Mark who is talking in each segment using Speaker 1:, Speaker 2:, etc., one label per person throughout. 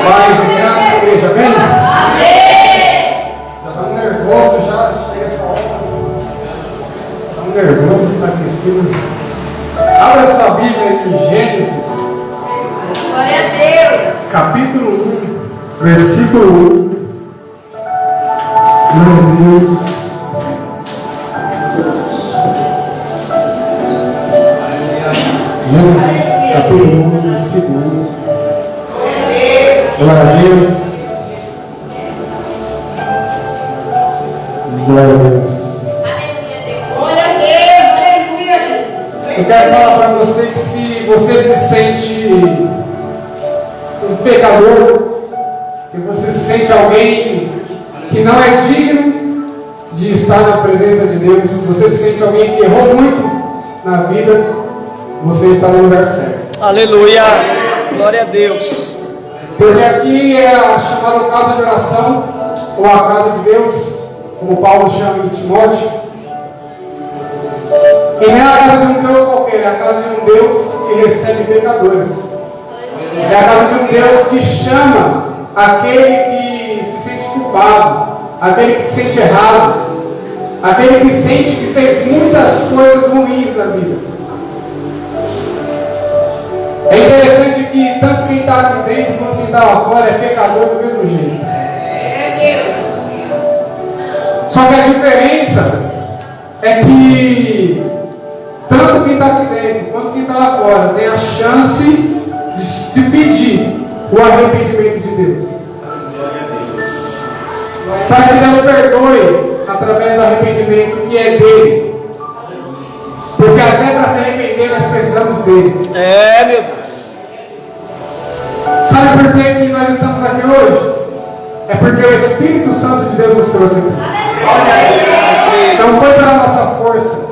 Speaker 1: Paz e graça, igreja, amém?
Speaker 2: Amém!
Speaker 1: Já estamos nervosos, já chega essa hora. Estamos nervosos, está aquecido. Abra sua Bíblia em Gênesis,
Speaker 2: Glória a Deus!
Speaker 1: capítulo 1, versículo 1. Meu Deus. Gênesis, capítulo 1, versículo 1. Glória a Deus. Glória a Deus.
Speaker 2: Glória a Deus! Aleluia!
Speaker 1: Eu quero falar para você que se você se sente um pecador, se você se sente alguém que não é digno de estar na presença de Deus, se você se sente alguém que errou muito na vida, você está no lugar certo.
Speaker 3: Aleluia! Glória a Deus!
Speaker 1: Porque aqui é a chamada casa de oração, ou a casa de Deus, como Paulo chama em Timóteo. E não é a casa de um Deus qualquer, é a casa de um Deus que recebe pecadores. É a casa de um Deus que chama aquele que se sente culpado, aquele que se sente errado, aquele que sente que fez muitas coisas ruins na vida. É interessante que tanto quem está aqui dentro quanto quem está lá fora é pecador do mesmo jeito. Só que a diferença é que tanto quem está aqui dentro quanto quem está lá fora tem a chance de pedir o arrependimento de Deus. Para que Deus perdoe através do arrependimento que é dele. Porque até para se arrepender nós precisamos dele.
Speaker 3: É, meu Deus!
Speaker 1: Sabe por que nós estamos aqui hoje? É porque o Espírito Santo de Deus nos trouxe aqui. Não foi pela nossa força.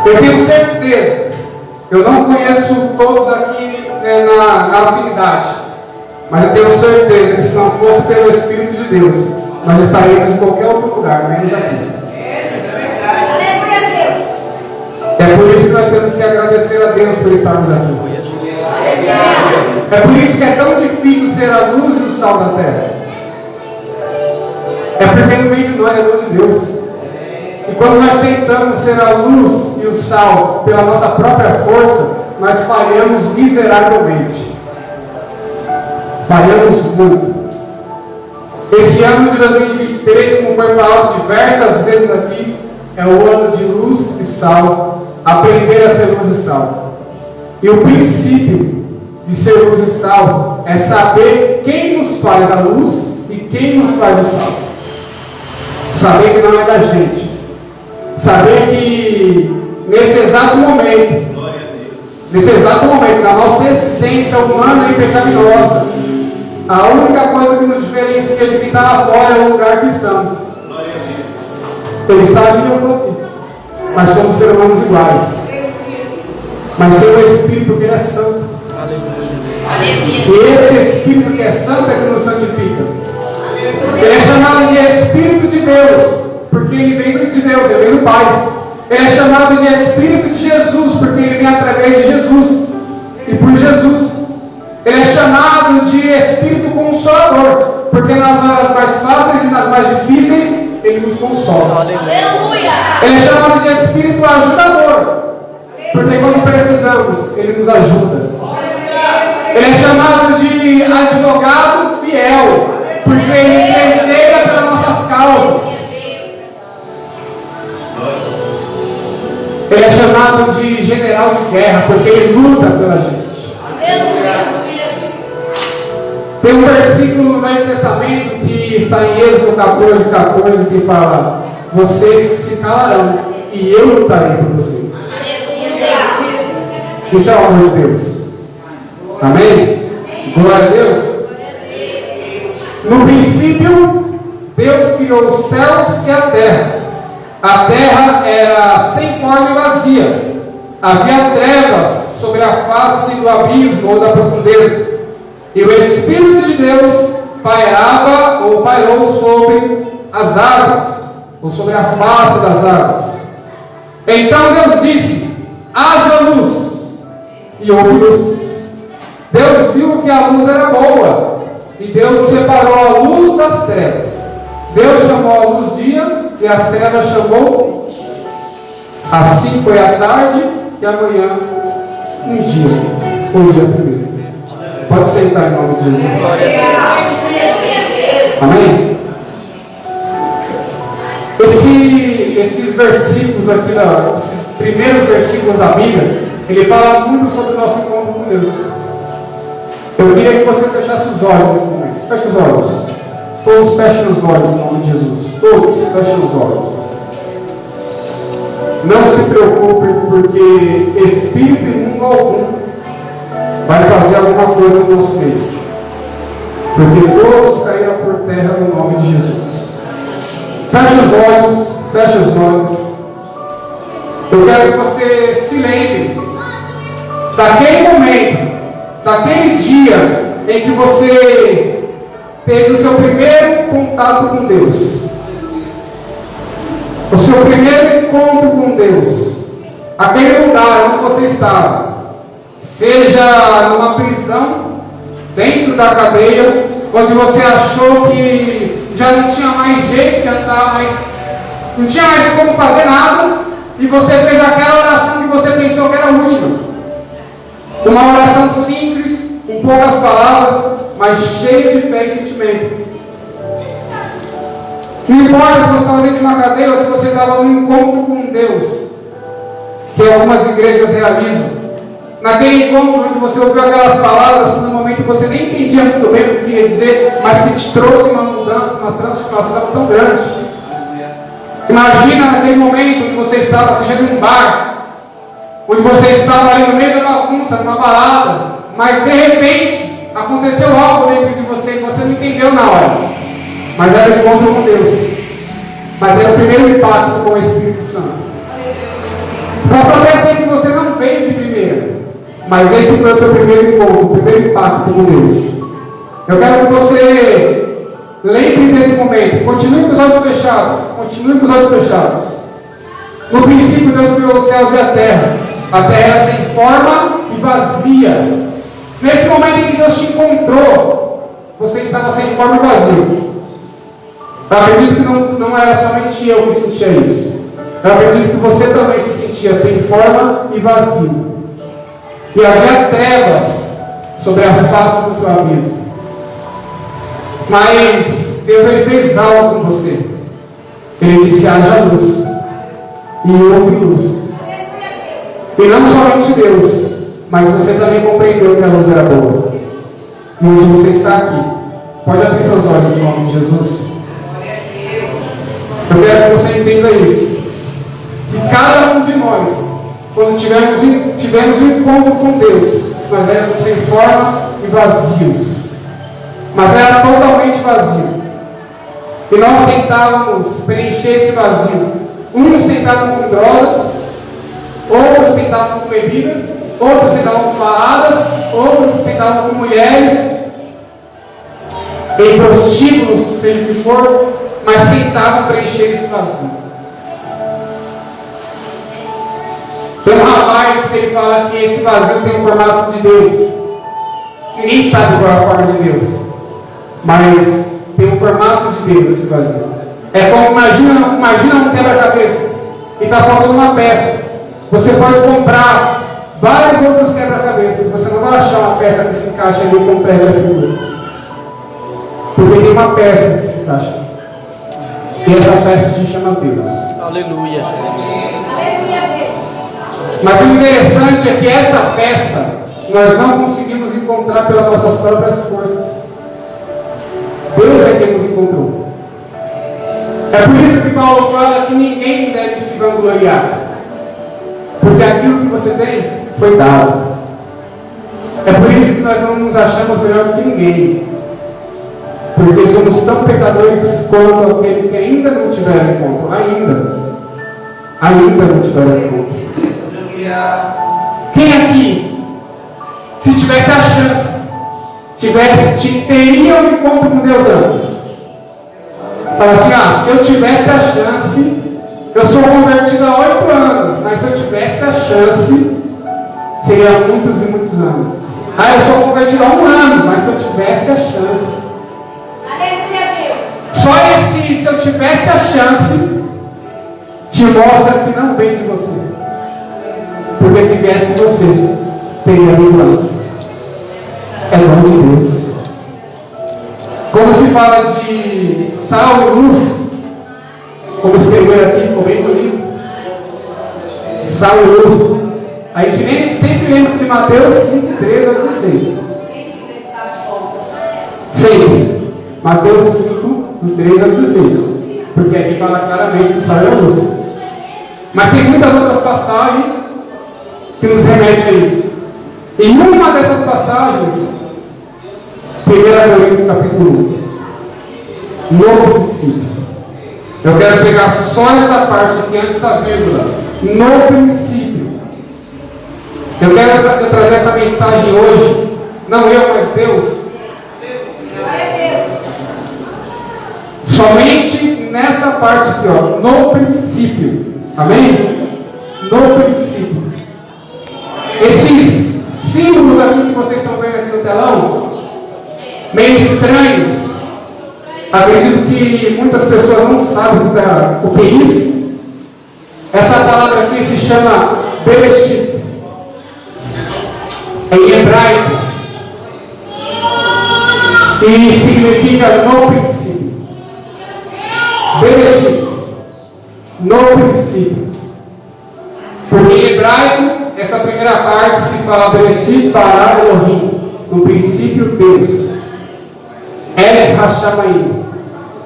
Speaker 1: Eu tenho certeza, eu não conheço todos aqui na afinidade, mas eu tenho certeza que se não fosse pelo Espírito de Deus, nós estaríamos em qualquer outro lugar, menos aqui. É por isso que nós temos que agradecer a Deus por estarmos aqui. É por isso que é tão difícil ser a luz e o sal da terra. É porque no meio de nós é a luz de Deus. E quando nós tentamos ser a luz e o sal pela nossa própria força, nós falhamos miseravelmente. Falhamos muito. Esse ano de 2023, como foi falado diversas vezes aqui, é o ano de luz e sal. Aprender a ser luz e sal. E o princípio de ser luz e sal é saber quem nos faz a luz e quem nos faz o sal. Saber que não é da gente. Saber que nesse exato momento, na nossa essência humana e pecaminosa, a única coisa que nos diferencia de quem está lá fora é o lugar que estamos. Ele está ali e eu estou aqui. Mas somos seres humanos iguais. Mas tem o Espírito que ele é santo. E esse Espírito que é santo é que nos santifica. Ele é chamado de Espírito de Deus, porque ele vem de Deus, ele vem do Pai. Ele é chamado de Espírito de Jesus, porque ele vem através de Jesus e por Jesus. Ele é chamado de Espírito Consolador, porque nas horas mais fáceis e nas mais difíceis ele nos consola.
Speaker 2: Aleluia!
Speaker 1: Ele é chamado de Espírito Ajudador, porque quando precisamos, ele nos ajuda. Ele é chamado de Advogado Fiel, porque ele peleja pelas nossas causas. Ele é chamado de General de Guerra, porque ele luta pela gente. Tem um versículo no Velho Testamento que está em Êxodo 14, que fala: vocês se calarão e eu lutarei por vocês. Isso é o amor de Deus. Amém? Glória a Deus. No princípio, Deus criou os céus e a terra. A terra era sem forma e vazia. Havia trevas sobre a face do abismo ou da profundeza. E o Espírito de Deus pairava ou pairou sobre as águas, ou sobre a face das águas. Então Deus disse: haja luz, e houve luz. Deus viu que a luz era boa, e Deus separou a luz das trevas. Deus chamou a luz dia, e as trevas chamou. Assim foi a tarde e amanhã um dia. Hoje é o primeiro. Pode sentar em nome de Jesus. Amém? Esses versículos aqui, esses primeiros versículos da Bíblia, ele fala muito sobre o nosso encontro com Deus. Eu queria que você fechasse os olhos nesse momento. Feche os olhos. Todos fechem os olhos em nome de Jesus. Todos fechem os olhos. Não se preocupem, porque espírito imundo algum vai fazer alguma coisa no nosso meio. Porque todos caíram por terra no nome de Jesus. Feche os olhos. Feche os olhos. Eu quero que você se lembre daquele momento, daquele dia em que você teve o seu primeiro contato com Deus, o seu primeiro encontro com Deus, aquele lugar onde você estava, seja numa prisão, dentro da cadeia, onde você achou que já não tinha mais jeito de andar, não tinha mais como fazer nada, e você fez aquela oração que você pensou que era a última. Uma oração simples, com poucas palavras, mas cheia de fé e sentimento. Não importa se você estava dentro de uma cadeia ou se você estava num encontro com Deus, que algumas igrejas realizam. Naquele encontro onde você ouviu aquelas palavras que no momento você nem entendia muito bem o que queria dizer, mas que te trouxe uma mudança, uma transformação tão grande. Imagina naquele momento onde você estava, seja num bar, onde você estava ali no meio da bagunça, numa balada, mas de repente aconteceu algo dentro de você que você não entendeu na hora, mas era o encontro com Deus, mas era o primeiro impacto com o Espírito Santo. Posso até ser que você não veio de primeira, mas esse foi o seu primeiro encontro, o primeiro impacto com Deus. Eu quero que você lembre desse momento. Continue com os olhos fechados. Continue com os olhos fechados. No princípio Deus criou os céus e a terra. A terra era sem forma e vazia. Nesse momento em que Deus te encontrou, você estava sem forma e vazio. Eu acredito que não era somente eu que sentia isso. Eu acredito que você também se sentia sem forma e vazio. E havia trevas sobre a face do seu abismo. Mas Deus ele fez algo com você. Ele disse: haja luz. E houve luz. E não somente Deus, mas você também compreendeu que a luz era boa. E hoje você está aqui. Pode abrir seus olhos em nome de Jesus. Eu quero que você entenda isso. Que cada um de nós, quando tivemos um encontro com Deus, nós éramos sem forma e vazios. Mas era totalmente vazio. E nós tentávamos preencher esse vazio. Uns tentavam com drogas, outros tentavam com bebidas, outros tentavam com baladas, outros tentavam com mulheres, em prostíbulos, seja o que for, mas tentavam preencher esse vazio. Tem um rapaz que ele fala que esse vazio tem o formato de Deus. Ninguém sabe qual é a forma de Deus, mas tem o formato de Deus esse vazio. É como, imagina um quebra-cabeças e está faltando uma peça. Você pode comprar vários outros quebra-cabeças, você não vai achar uma peça que se encaixa ali e complete a figura, porque tem uma peça que se encaixa, e essa peça se chama Deus.
Speaker 3: Aleluia, Jesus.
Speaker 1: Mas o interessante é que essa peça nós não conseguimos encontrar pelas nossas próprias forças. Deus é quem nos encontrou. É por isso que Paulo fala que ninguém deve se vangloriar, porque aquilo que você tem foi dado. É por isso que nós não nos achamos melhor do que ninguém, porque somos tão pecadores quanto aqueles que ainda não tiveram encontro. Ainda não tiveram encontro. Quem aqui, se tivesse a chance, teria um encontro com Deus antes? Fala assim: se eu tivesse a chance, eu sou convertido há 8 anos, mas se eu tivesse a chance, seria muitos e muitos anos. Ah, eu sou convertido há 1 ano, mas se eu tivesse a chance.
Speaker 2: Aleluia, Deus.
Speaker 1: Só esse, se eu tivesse a chance, te mostra que não vem de você. Porque se viesse de você, teria vindo antes. É dom de Deus. Quando se fala de sal e luz, como escrever aqui, ficou bem bonito. Sal e luz. A gente sempre lembra de Mateus 5, 13 a 16. Sempre. Mateus 5, do 13 a 16. Porque aqui fala claramente que sal é a luz. Mas tem muitas outras passagens que nos remetem a isso. Em uma dessas passagens, 1 Coríntios capítulo 1, no princípio. Eu quero pegar só essa parte aqui antes da vírgula. No princípio. Eu quero trazer essa mensagem hoje. Não eu, mas Deus. Somente nessa parte aqui, ó. No princípio. Amém? No princípio. Esses símbolos aqui que vocês estão vendo aqui no telão, meio estranhos. Acredito que muitas pessoas não sabem o que é isso. Essa palavra aqui se chama Bereshit, em hebraico, e significa no princípio. Bereshit, no princípio. Porque em hebraico, essa primeira parte se fala Bereshit bara Elohim, no princípio Deus. Eres Hashamayim,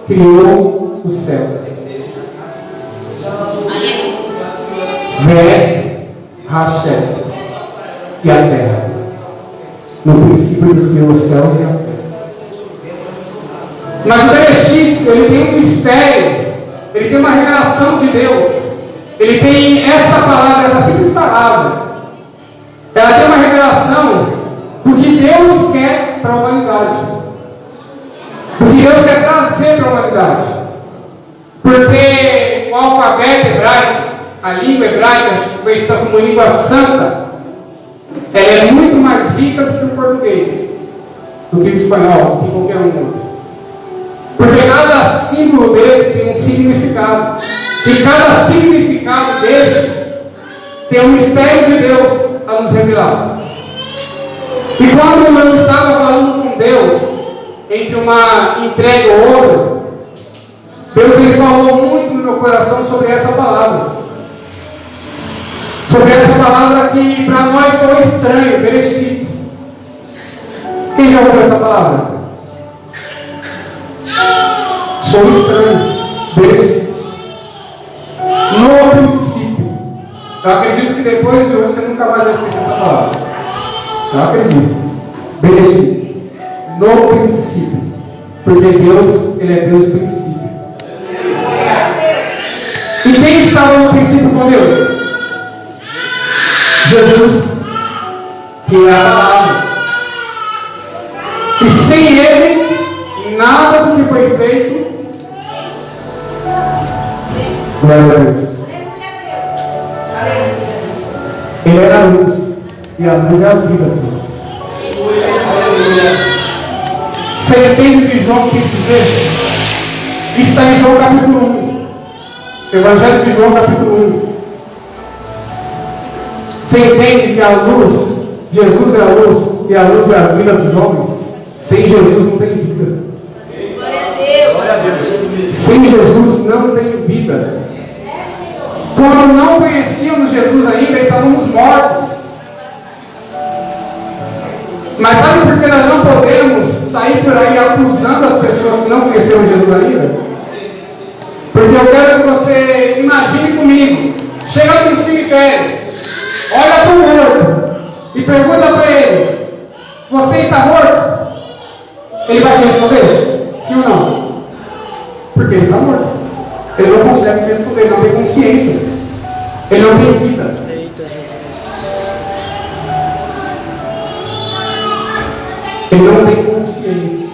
Speaker 1: criou os céus. Veret Hashet, e a terra. No princípio Deus criou os céus e a terra. Mas o Bereshit, ele tem um mistério, ele tem uma revelação de Deus. Ele tem essa palavra, essa simples palavra. Ela tem uma revelação do que Deus quer para a humanidade. Do que Deus quer trazer para a humanidade. Porque o alfabeto hebraico, a língua hebraica, conhecida como língua santa, ela é muito mais rica do que o português, do que o espanhol, do que qualquer um outro. Porque cada símbolo desse tem um significado. E cada significado desse tem um mistério de Deus a nos revelar. E quando eu estava falando com Deus, entre uma entrega ou outra, Deus ele falou muito no meu coração sobre essa palavra. Sobre essa palavra que para nós soa estranho, Bereshit. Quem já ouviu essa palavra? Sou estranho, Bereshit. No princípio. Eu acredito que depois de hoje você nunca mais vai esquecer essa palavra. Eu acredito. Bereshit. No princípio. Porque Deus, ele é Deus do princípio. E quem estava no princípio com Deus? Jesus, que é a palavra. E sem ele, nada do que foi feito. Glória a Deus. Ele era a luz, e a luz é a vida dos homens. Você entende o que João quis dizer? Isso está em João capítulo 1. Evangelho de João capítulo 1. Você entende que a luz, Jesus é a luz, e a luz é a vida dos homens? Sem Jesus não tem vida.
Speaker 2: Glória a Deus.
Speaker 3: Glória a Deus.
Speaker 1: Sem Jesus não tem vida. Quando não conhecíamos Jesus ainda, estávamos mortos. Mas sabe por que nós não podemos sair por aí acusando as pessoas que não conheceram Jesus ainda? Porque eu quero que você imagine comigo, chega no cemitério, olha para o morto e pergunta para ele: você está morto? Ele vai te responder? Sim ou não? Porque ele está morto. Ele não consegue te responder, ele não tem consciência. Ele não tem vida.
Speaker 3: Eita Jesus.
Speaker 1: Ele não tem consciência.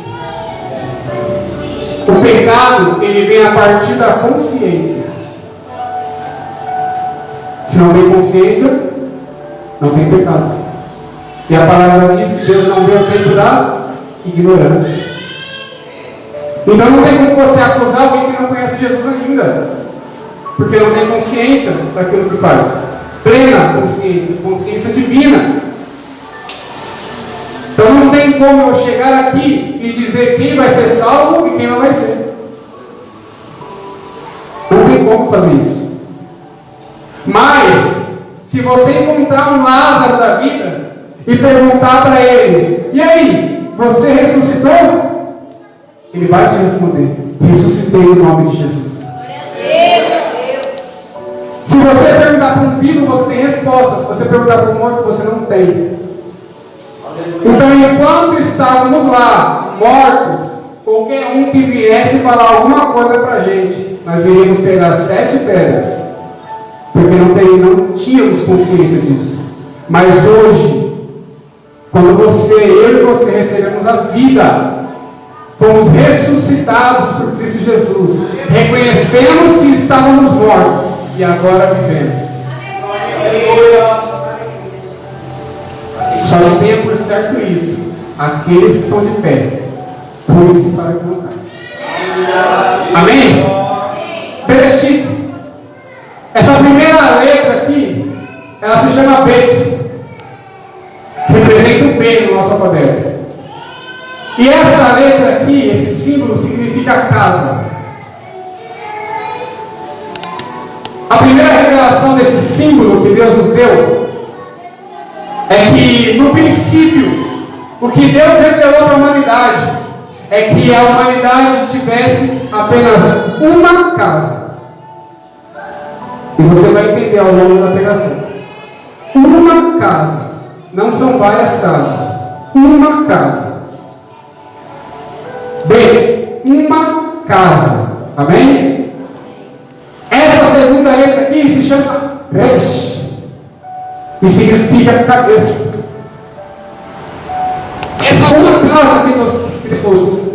Speaker 1: O pecado, ele vem a partir da consciência. Se não tem consciência, não tem pecado. E a palavra diz que Deus não deu tempo da ignorância. Então não tem como você acusar alguém que não conhece Jesus ainda, porque não tem consciência daquilo que faz. Plena consciência, consciência divina. Então não tem como eu chegar aqui e dizer quem vai ser salvo e quem não vai ser. Não tem como fazer isso. Mas, se você encontrar um Lázaro da vida e perguntar para ele: e aí, você ressuscitou? Ele vai te responder: ressuscitei em nome de Jesus. Se você perguntar para um vivo, você tem resposta. Se você perguntar para um morto, você não tem. Então, enquanto estávamos lá, mortos, qualquer um que viesse falar alguma coisa para a gente, nós iríamos pegar 7 pedras, porque não tínhamos consciência disso. Mas hoje, quando eu e você recebemos a vida, fomos ressuscitados por Cristo Jesus, reconhecemos que estávamos mortos e agora vivemos. Só não tenha por certo isso: aqueles que estão de pé, põe-se para colocar. Amém? Bereshit. Essa primeira letra aqui, ela se chama Bet, representa o B no nosso alfabeto. E essa letra aqui, esse símbolo, significa casa. A primeira revelação desse símbolo que Deus nos deu é que, no princípio, o que Deus revelou para a humanidade é que a humanidade tivesse apenas uma casa. E você vai entender ao longo da pregação. Uma casa. Não são várias casas. Uma casa. Uma casa. Amém? Essa segunda letra aqui se chama Resh, e significa cabeça. Essa uma casa que nós depois.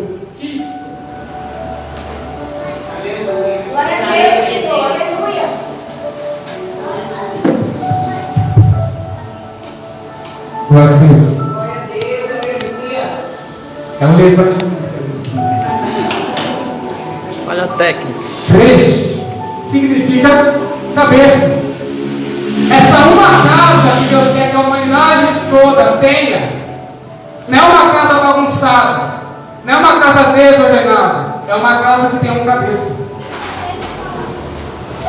Speaker 2: Glória a Deus, Senhor. Aleluia.
Speaker 1: Glória a Deus. É um levante.
Speaker 3: Falha técnica.
Speaker 1: Resh significa cabeça. Essa uma casa que Deus quer que a humanidade toda tenha, não é uma casa bagunçada, não é uma casa desordenada, é uma casa que tem um cabeça.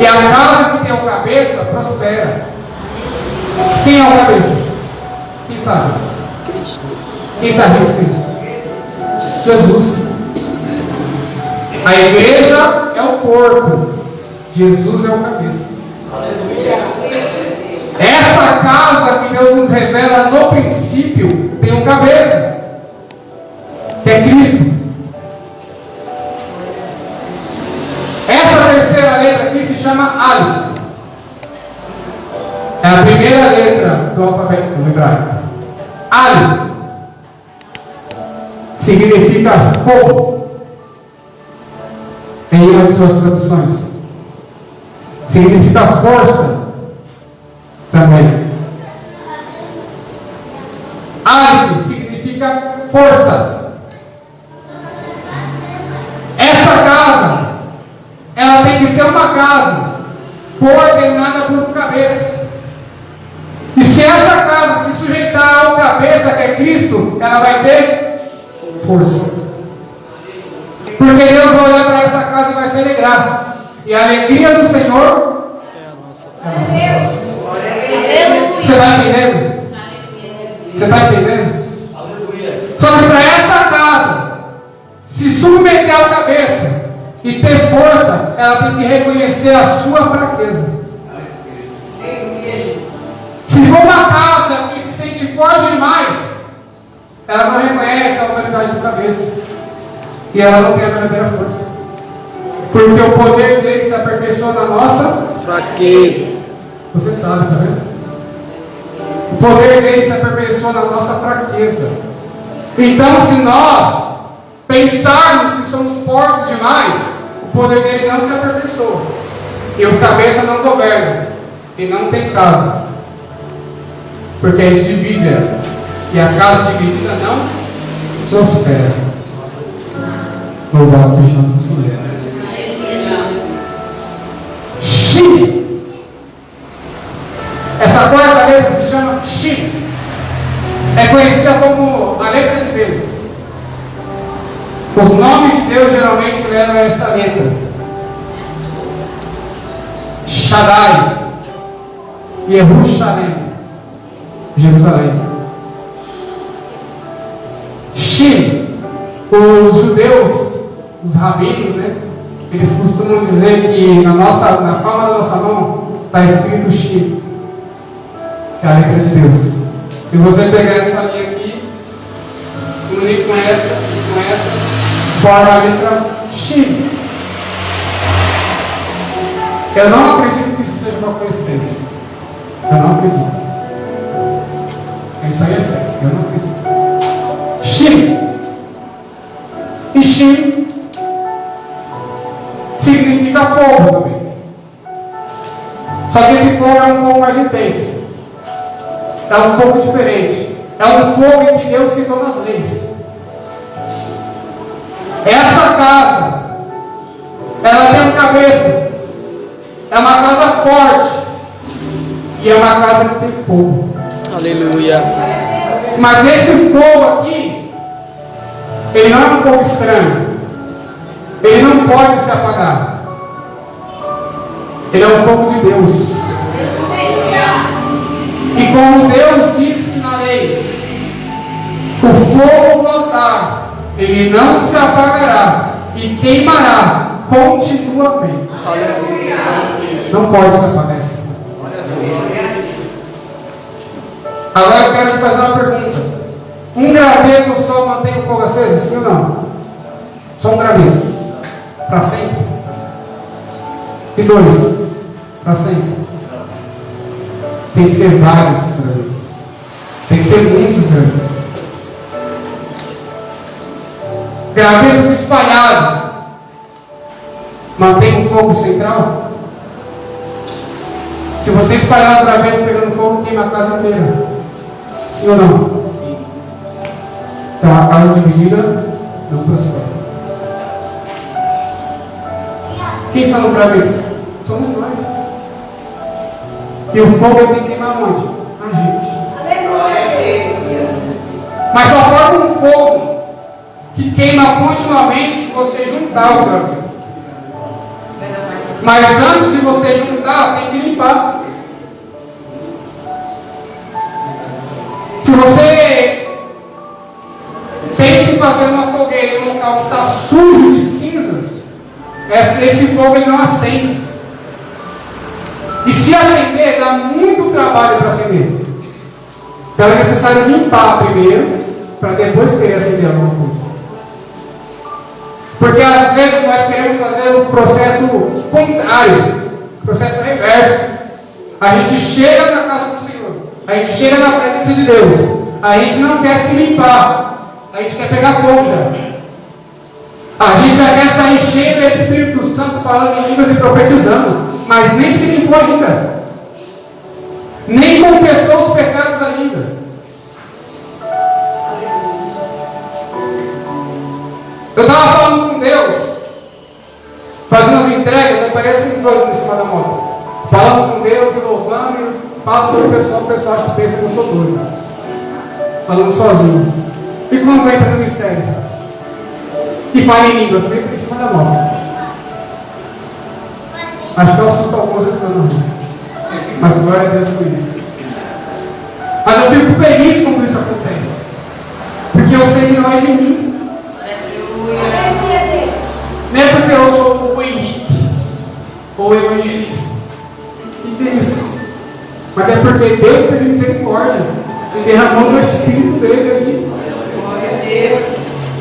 Speaker 1: E a casa que tem um cabeça prospera. Quem é o cabeça? Quem sabe? Quem sabe isso? Jesus. A igreja é o corpo, Jesus é o cabeça. Essa casa que Deus nos revela no princípio tem um cabeça, que é Cristo. Essa terceira letra aqui se chama Aleph. É a primeira letra do alfabeto hebraico. Aleph significa fogo em uma de suas traduções. Significa força também. Aleph significa força. Essa casa, ela tem que ser uma casa coordenada por um cabeça. E se essa casa se sujeitar ao cabeça, que é Cristo, ela vai ter força. Porque Deus vai olhar para essa casa e vai se alegrar. E a alegria do Senhor é a nossa força. Você está entendendo? Você está entendendo? Só que para essa casa se submeter ao cabeça e ter força, ela tem que reconhecer a sua fraqueza. Se for uma casa que se sente forte demais, ela não reconhece a autoridade do cabeça. E ela não tem a verdadeira força. Porque o poder dele se aperfeiçoa na nossa
Speaker 3: Fraqueza.
Speaker 1: Você sabe, tá vendo? O poder dele se aperfeiçoa na nossa fraqueza. Então, se nós pensarmos que somos fortes demais, o poder dele não se aperfeiçoa. E o cabeça não governa. E não tem casa. Porque isso divide ela. E a casa dividida não prospera. Louvado seja o nome do Senhor. Shin. Essa quarta letra se chama Shin. É conhecida como a letra de Deus. Os nomes de Deus geralmente levam essa letra. Shaddai, Yerushalem, Jerusalém. Shin, os judeus, os rabinos, né? Eles costumam dizer que na palma da nossa mão está escrito Shin, que é a letra de Deus. Se você pegar essa linha aqui, unir com essa, forma a letra Shin. Eu não acredito que isso seja uma coincidência. Eu não acredito. Isso aí é fé. Eu não acredito. Shin. E Shin significa fogo também. Só que esse fogo é um fogo mais intenso. É um fogo diferente. É um fogo em que Deus citou nas leis. Essa casa, ela tem uma cabeça. É uma casa forte. E é uma casa que tem fogo.
Speaker 3: Aleluia.
Speaker 1: Mas esse fogo aqui, ele não é um fogo estranho. Ele não pode se apagar. Ele é um fogo de Deus. E como Deus disse na lei, o fogo do altar, ele não se apagará e queimará continuamente. Não pode se apagar esse fogo. Agora eu quero te fazer uma pergunta. Um graveto só mantém o fogo aceso? Sim ou não? Só um graveto. Para sempre. E 2. Para sempre. Tem que ser vários gravetos. Tem que ser muitos gravetos. Gravetos espalhados mantém o fogo central? Se você espalhar os gravetos pegando fogo, queima a casa inteira. Sim ou não? Sim. Então a casa dividida não prospera. Quem são os gravetos? Somos nós. E o fogo tem que queimar onde? A gente. Mas só pode um fogo que queima continuamente se você juntar os gravetos. Mas antes de você juntar, tem que limpar. Se você pensa em fazer uma fogueira em um local que está sujo de cinzas, esse fogo ele não acende. E se acender, dá muito trabalho para acender. Então é necessário limpar primeiro, para depois querer acender alguma coisa. Porque às vezes nós queremos fazer o processo contrário, o processo reverso. A gente chega na casa do Senhor, a gente chega na presença de Deus, a gente não quer se limpar, a gente quer pegar fogo já. A gente já quer sair cheio do Espírito Santo, falando em línguas e profetizando, mas nem se limpou ainda, nem confessou os pecados ainda. Eu estava falando com Deus, fazendo as entregas, eu pareço um doido em cima da moto, falando com Deus e louvando, e passo pelo pessoal, o pessoal acha que pensa que eu sou doido, falando sozinho. E quando entra no mistério e fala em línguas, também em cima da moto. Acho que eu assusto alguns esse ano, mas glória a Deus por isso. Mas eu fico feliz quando isso acontece, porque eu sei que não é de mim. Não é porque eu sou o Henrique ou o evangelista que tem isso, mas é porque Deus teve misericórdia e derramou o Espírito dele ali.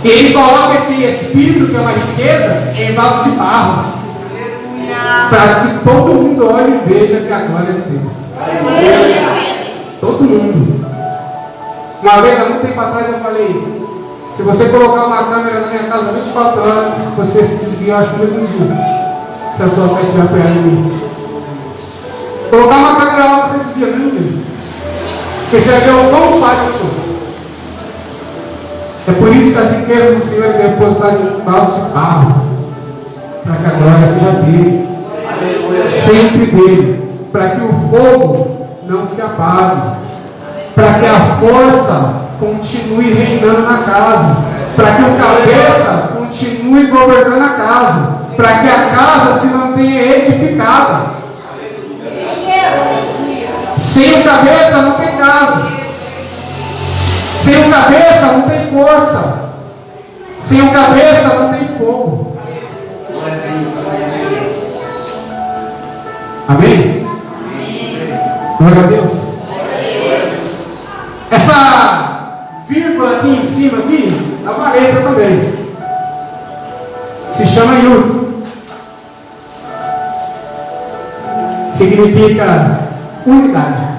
Speaker 1: E Ele coloca esse Espírito, que é uma riqueza, em vasos de barro, para que todo mundo olhe e veja que a glória é de Deus. Todo mundo. Uma vez, há muito tempo atrás, eu falei: se você colocar uma câmera na minha casa 24 horas, você se desvia, acho que no mesmo dia, se a sua fé estiver apoiada em mim. Colocar uma câmera lá, você desvia no mesmo dia, porque você vai ver o quão falho eu sou. É por isso que as riquezas do Senhor é depositado em um vaso de barro, para que a glória seja dele, sempre dele, para que o fogo não se apague, para que a força continue reinando na casa, para que o cabeça continue governando a casa, para que a casa se mantenha edificada. Sem o cabeça não tem casa. Sem o cabeça não tem força. Sem o cabeça não tem fogo. Amém? Glória a Deus. Essa vírgula aqui em cima aqui é uma letra também. Se chama Yud. Significa unidade.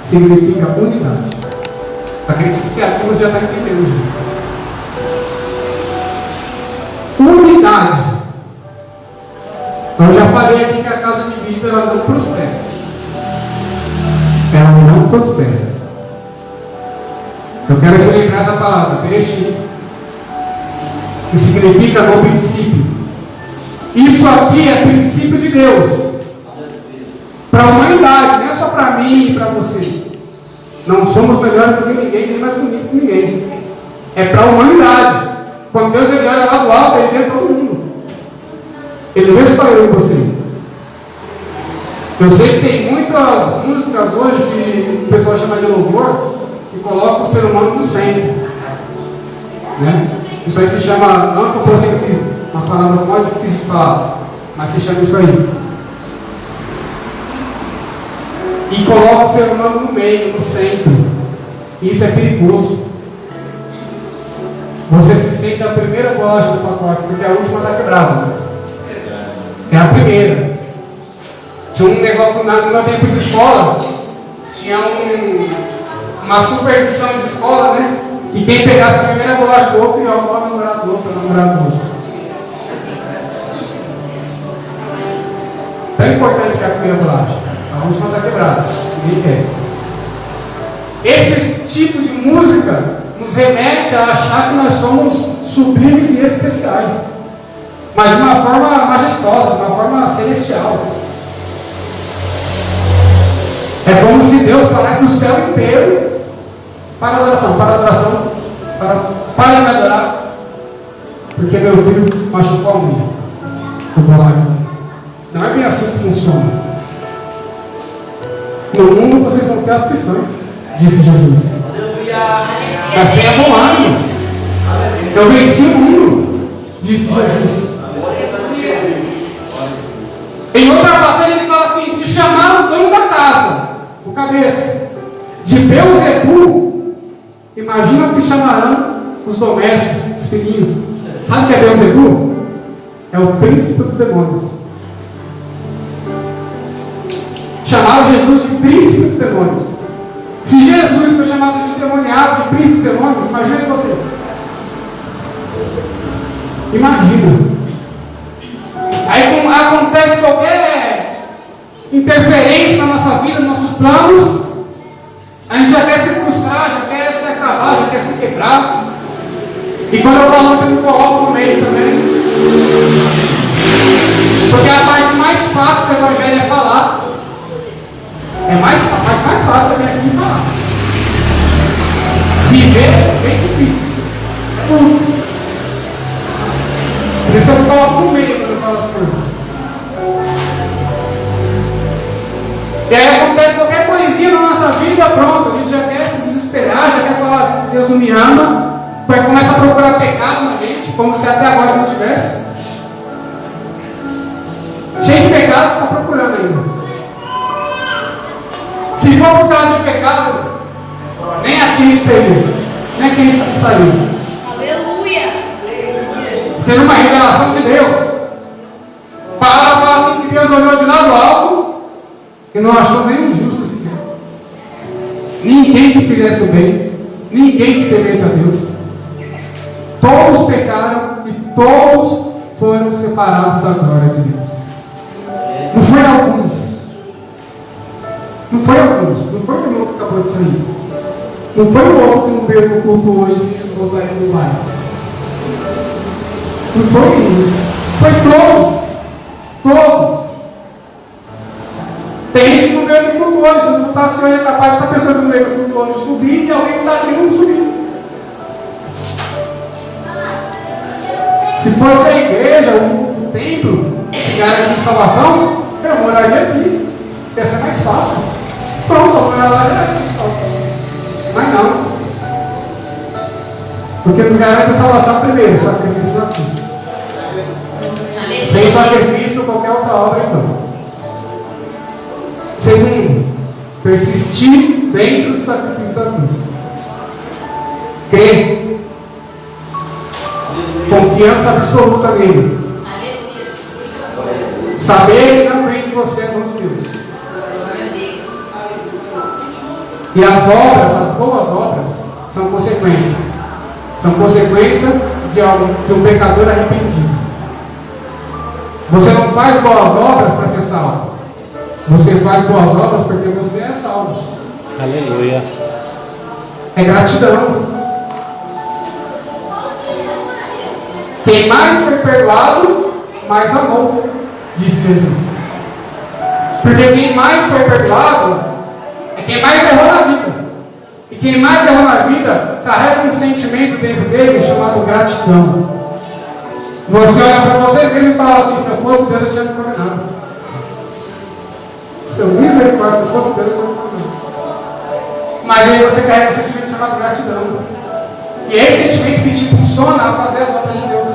Speaker 1: Significa unidade. Acredito que aqui você já está entendendo. Unidade. Eu já falei aqui que a casa dividida ela não prospera. Ela não prospera. Eu quero te lembrar essa palavra, Bereshit, que significa no princípio. Isso aqui é princípio de Deus. Para a humanidade, não é só para mim e para você. Não somos melhores do que ninguém, nem mais bonitos que ninguém. É para a humanidade. Quando Deus ele olha lá do alto, ele vê todo mundo. Ele não vê só eu e você. Eu sei que tem muitas músicas hoje que o pessoal chama de louvor, que colocam o ser humano no centro. Né? Isso aí se chama antropocentrismo. Uma palavra mais difícil de falar, mas se chama isso aí. E coloca o ser humano no meio, no centro. E isso é perigoso. Você se sente a primeira bolacha do pacote, porque a última está quebrada. É a primeira. Tinha um negócio no meu tempo de escola, tinha uma superstição de escola, né? E quem pegasse a primeira bolacha do outro ia roubar o namorado do outro, o namorado do outro. Tão importante que é a primeira bolacha. A última está quebrada. Ninguém quer. Esse tipo de música nos remete a achar que nós somos sublimes e especiais, mas de uma forma majestosa, de uma forma celestial. É como se Deus parasse o céu inteiro para adoração, para me adorar, porque meu filho machucou a unha. Eu vou lá. Não é bem assim que funciona. No mundo vocês vão ter aflições, disse Jesus. Mas tenha bom ânimo. Eu venci o mundo, disse Jesus. Em outra passagem ele fala assim: se chamar o dono da casa, o cabeça, de Beelzebu, imagina o que chamarão os domésticos, os filhinhos. Sabe o que é Beelzebu? É o príncipe dos demônios. Chamaram Jesus de príncipe dos demônios. Se Jesus foi chamado de demoniado, de príncipe dos demônios, imagine você. Imagina. Aí acontece qualquer interferência na nossa vida, nos nossos planos, a gente já quer se frustrar, já quer se acabar, já quer se quebrar. E quando eu falo, você me coloca no meio também. Porque a parte mais fácil do Evangelho é falar. É mais fácil também aqui falar. Viver é bem difícil. Por isso eu me coloco no meio quando eu falo as coisas. E aí acontece qualquer coisinha na nossa vida, pronto, a gente já quer se desesperar, já quer falar que Deus não me ama, aí começa a procurar pecado na gente, como se até agora não tivesse. Cheio de pecado, está procurando ainda. Se for por causa de pecado, nem aqui a gente teria, nem aqui a gente estaria.
Speaker 2: Aleluia!
Speaker 1: Você tem uma revelação de Deus. A palavra fala assim que Deus olhou de lado alto e não achou nenhum justo sequer. Ninguém que fizesse o bem, ninguém que temesse a Deus. Todos pecaram e todos foram separados da glória de Deus. Não foi alguns. Não foi alguns. Não foi o irmão que acabou de sair. Não foi o outro que não veio no culto hoje se eles voltarem do bairro. Não foi isso. Foi todos. Todos. Tem gente que não veio no culto hoje. Se você botasse hoje, é capaz dessa pessoa que não veio no culto hoje subir e alguém que está aqui não subir. Se fosse a igreja, o templo, que garante salvação, eu moraria aqui. Ia ser mais fácil. Pronto, só morar lá já é mais fácil. Mas não. Porque nos garante a salvação primeiro, o sacrifício da cruz. Sem sacrifício, qualquer outra obra, então. Segundo, persistir dentro do sacrifício da cruz. Crer. Confiança absoluta nele. Saber que não vem de você, é dom de Deus. E as obras, as boas obras, são consequências. São consequência de um pecador arrependido. Você não faz boas obras para ser salvo. Você faz boas obras porque você é salvo.
Speaker 3: Aleluia.
Speaker 1: É gratidão. Quem mais foi perdoado, mais amou, disse Jesus. Porque quem mais foi perdoado é quem mais errou na vida. E quem mais errou na vida carrega um sentimento dentro dele chamado gratidão. Você olha para você mesmo e fala assim: se eu fosse Deus, eu tinha me condenado. Se eu misericórdia, se eu fosse Deus, eu tinha me condenado. Mas aí você carrega um sentimento chamado gratidão. E é esse sentimento que te impulsiona a fazer as obras de Deus.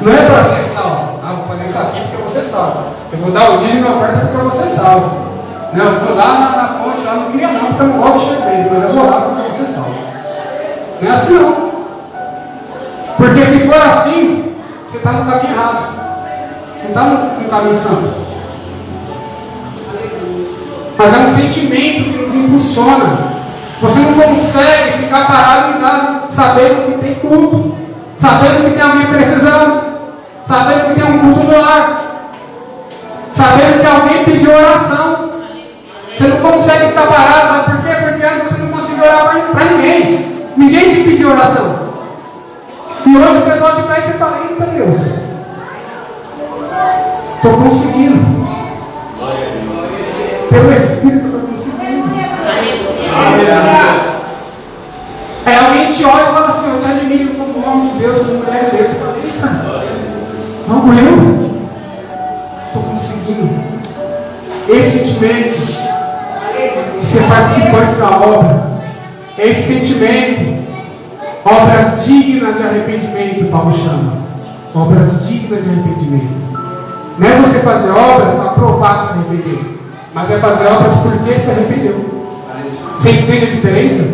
Speaker 1: Não é para ser salvo. Ah, vou fazer isso aqui porque eu vou ser salvo. Eu vou dar o dízimo e a oferta porque eu vou ser salvo. Não, eu vou lá na ponte, lá não queria não, porque eu não gosto de chegar, mas eu vou lá porque eu vou ser salvo. Não é assim não. Porque se for assim, você está no caminho errado. Não está no caminho santo. Mas é um sentimento que nos impulsiona. Você não consegue ficar parado em casa sabendo que tem culto, sabendo que tem alguém precisando, sabendo que tem um culto no ar, sabendo que alguém pediu oração. Você não consegue ficar parado, sabe por quê? Porque antes você não conseguiu orar para ninguém. Ninguém te pediu oração. E hoje o pessoal de pé e fala: eita Deus, estou conseguindo. Pelo Espírito eu estou conseguindo. Aí alguém te olha e fala assim: eu te admiro como homem de Deus, como mulher de Deus. Você fala: eita, não eu estou conseguindo. Esse sentimento de ser participante da obra, esse sentimento, obras dignas de arrependimento, Paulo chama. Obras dignas de arrependimento. Não é você fazer obras para provar que se arrependeu, mas é fazer obras porque se arrependeu. Você entende a diferença?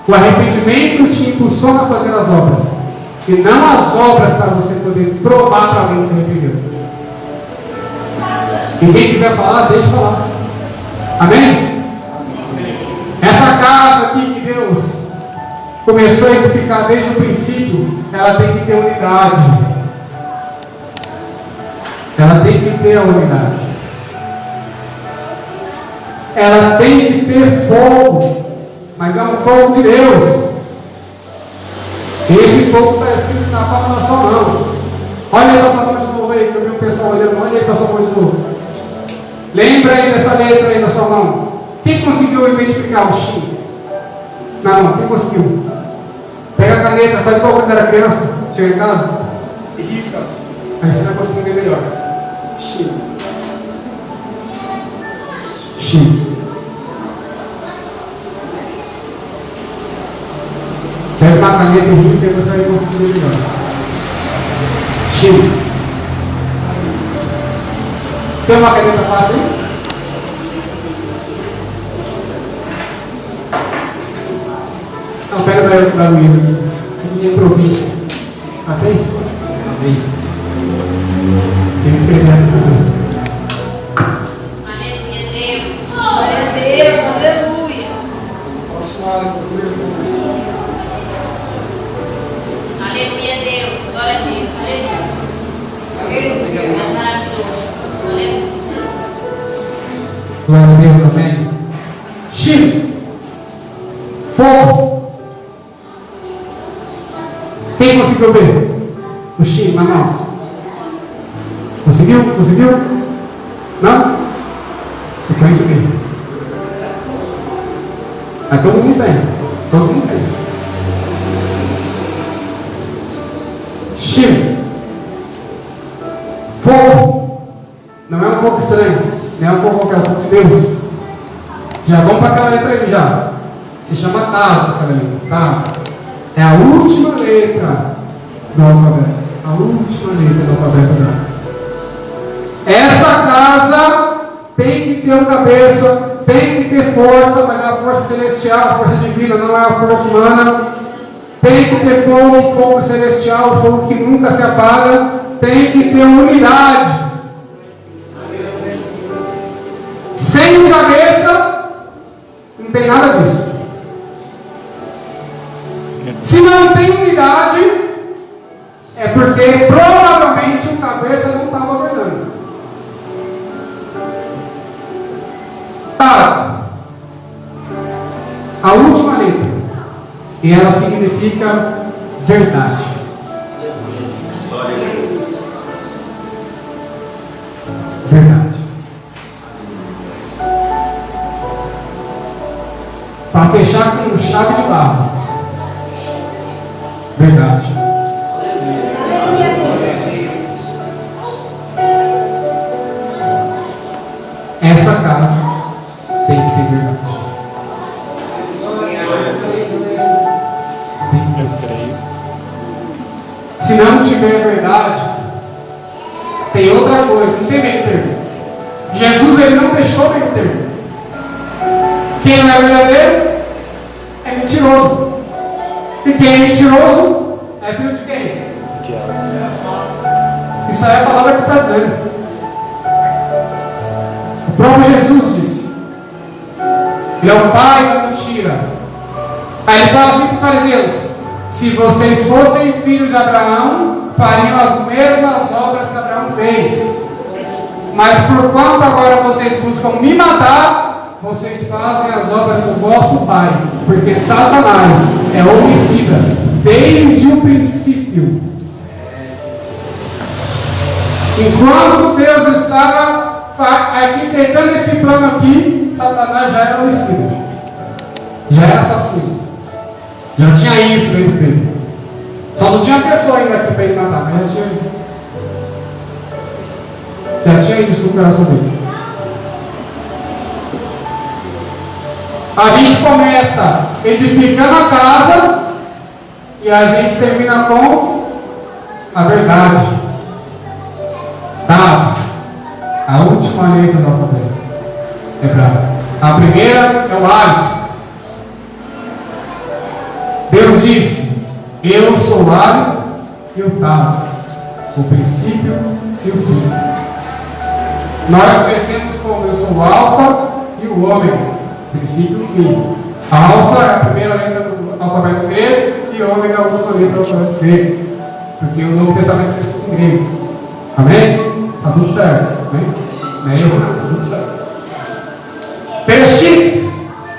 Speaker 1: O arrependimento te impulsiona a fazer as obras, e não as obras para você poder provar para alguém que se arrependeu. E quem quiser falar, deixe falar. Amém? Essa casa aqui que Deus começou a edificar desde o princípio, ela tem que ter unidade. Ela tem que ter a unidade. Ela tem que ter fogo, mas é um fogo de Deus. E esse fogo está escrito na palma da sua mão. Olha aí para sua mão de novo aí, que eu vi o pessoal olhando. Olha aí para sua mão de novo. Lembra aí dessa letra aí na sua mão. Quem conseguiu identificar o X na mão? Quem conseguiu? Pega a caneta, faz igual quando era criança, chega em casa e risca. Aí você vai conseguir ver melhor. X. X. Pega uma caneta e risca e você vai conseguir ver melhor. X. Tem uma caneta fácil aí? Não, pega da Luísa aqui. Aqui é improviso. Ah, tem? Tem. Tinha que escrever aqui também.
Speaker 2: Aleluia, Deus. Glória a Deus, aleluia.
Speaker 1: Posso falar aqui comigo?
Speaker 2: Aleluia, Deus. Glória a Deus, aleluia. É maravilhoso. Aleluia.
Speaker 1: Deus, amém? Chile. Fogo. Quem conseguiu ver? O Chile, mas não. Conseguiu? Conseguiu? Não? Ficou gente bem. Mas todo mundo tem. Todo mundo tem. Chile. Fogo. Não é um fogo estranho. Não é um fogo qualquer, é um fogo de Deus. Já vamos para aquela letra aí já. Se chama Tav, aquela letra. Tav. É a última letra do alfabeto. A última letra do alfabeto hebraico. Essa casa tem que ter uma cabeça, tem que ter força, mas é a força celestial, a força divina, não é a força humana. Tem que ter fogo, um fogo celestial, um fogo que nunca se apaga. Tem que ter unidade. Sem cabeça, não tem nada disso. Se não tem unidade, é porque provavelmente o cabeça não está governando. Tá. A última letra. E ela significa verdade. Verdade. Para fechar com chave de barro. Verdade. Essa casa tem que ter verdade.
Speaker 3: Eu creio.
Speaker 1: Se não tiver verdade, tem outra coisa, não tem meio termo. Jesus ele não deixou meio termo. Quem não é verdadeiro é mentiroso. E quem é mentiroso é filho de quem? Isso aí é a palavra que está dizendo. O próprio Jesus disse. Ele é o pai da mentira. Aí ele fala assim para os fariseus: se vocês fossem filhos de Abraão, fariam as mesmas obras que Abraão fez. Mas por quanto agora vocês buscam me matar, vocês fazem as obras do vosso pai. Porque Satanás é homicida desde o princípio. Enquanto Deus estava arquitetando esse plano aqui, Satanás já era homicida, já era assassino, já tinha isso dentro dele. Só não tinha pessoa ainda aqui para ele matar, mas já tinha isso no coração dele. A gente começa edificando a casa e a gente termina com a verdade. Tá? A última letra do alfabeto hebraico. A primeira é o Alef. Deus disse: eu sou o Alef e o Tav, o princípio e o fim. Nós conhecemos como eu sou o Alfa e o Ômega, princípio e fim. Alfa é a primeira letra do alfabeto grego e Ômega é a última letra do alfabeto grego, porque o Novo Testamento é escrito em grego. Amém? Está tudo certo? Amém? Não é erro, não, está tudo certo. Bereshit,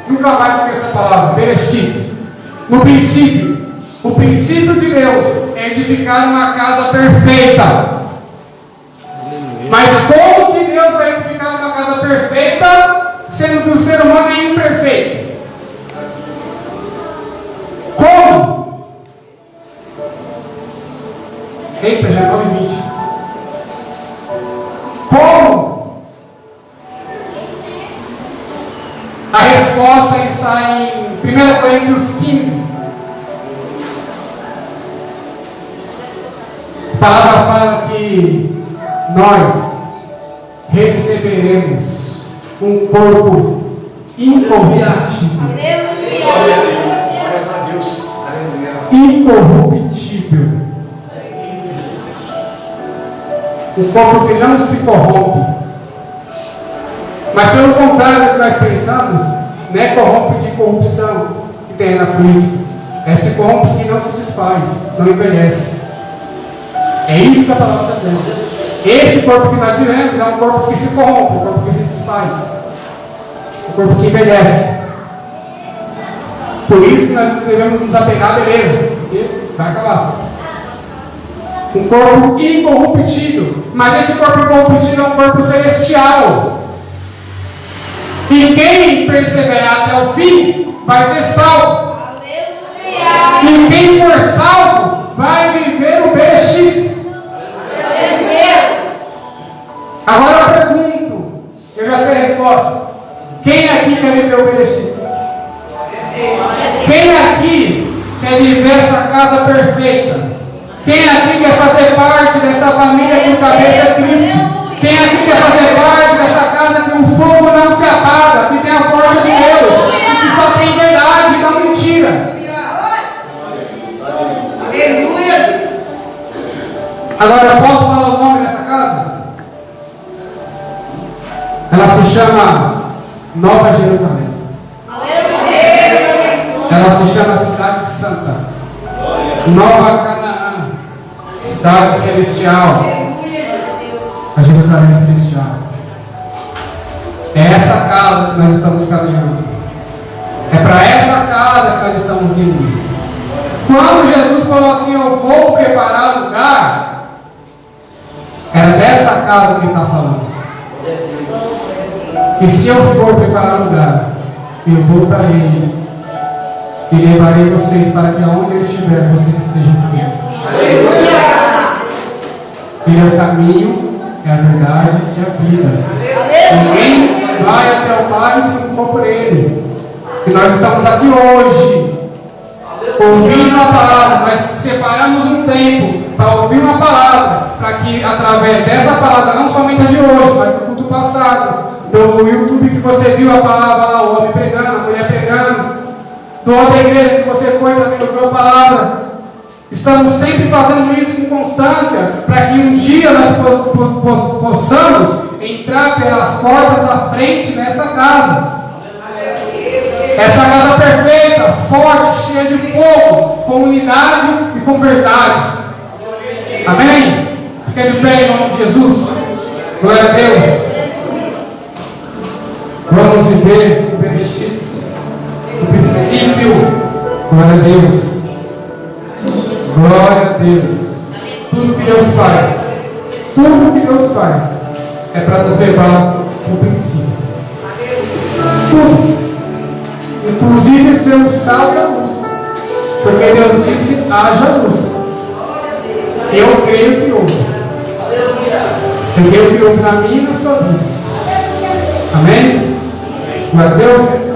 Speaker 1: nunca mais esqueça a palavra, Bereshit. No princípio, o princípio de Deus é edificar uma casa perfeita. Mas como que Deus vai edificar uma casa perfeita, sendo que o ser humano é imperfeito? Como? Eita, já é 9h20. Como? A resposta está em 1 Coríntios 15. A palavra fala que nós receberemos um corpo incorruptível. Incorruptível. Um corpo que não se corrompe. Mas pelo contrário do que nós pensamos, não é corrompe de corrupção que tem na política. É esse corrompe que não se desfaz, não envelhece. É isso que a palavra está dizendo. Esse corpo que nós vivemos é um corpo que se corrompe, um corpo que se desfaz. corpo que envelhece. Por isso que nós devemos nos apegar à beleza, porque vai acabar. Um corpo incorruptível. Mas esse corpo incorruptível é um corpo celestial. E quem perseverar até o fim vai ser salvo. E quem for salvo vai viver o Bereshit. Agora eu pergunto, eu já sei a resposta. Quem aqui quer viver o Bereshit? Quem aqui quer viver essa casa perfeita? Quem aqui quer fazer parte dessa família que o cabeça é Cristo? Quem aqui quer fazer parte dessa casa que o fogo não se apaga, que tem a força de Deus, que só tem verdade e não mentira? Agora eu posso falar o nome dessa casa? Ela se chama Nova Jerusalém. Ela se chama Cidade Santa. Nova Canaã. Cidade Celestial. A Jerusalém Celestial. É essa casa que nós estamos caminhando. É para essa casa que nós estamos indo. Quando Jesus falou assim, eu vou preparar lugar, era dessa casa que ele está falando. E se eu for preparar lugar, eu voltarei e levarei vocês para que aonde eu estiver, vocês estejam comigo. Ele é o caminho, é a verdade e a vida. Ninguém vai até o Pai se não for por Ele. E nós estamos aqui hoje, ouvindo a palavra. Nós separamos um tempo para ouvir uma palavra, para que através dessa palavra, não somente a de hoje, mas do culto passado, do YouTube que você viu a palavra lá, o homem pregando, a mulher pregando, toda a igreja que você foi também ouviu a palavra. Estamos sempre fazendo isso com constância, para que um dia nós possamos entrar pelas portas da frente nessa casa. Essa casa perfeita, forte, cheia de fogo, com unidade e com verdade. Amém? Fica de pé em nome de Jesus. Glória a Deus. Vamos viver o Bereshit, o princípio. Glória a Deus. Glória a Deus. Tudo que Deus faz, é para nos levar ao princípio. Tudo. Inclusive ser o sal e a luz. Porque Deus disse, haja luz. Eu creio que houve. Eu creio que houve na minha e na sua vida. Amém? Glória a Deus.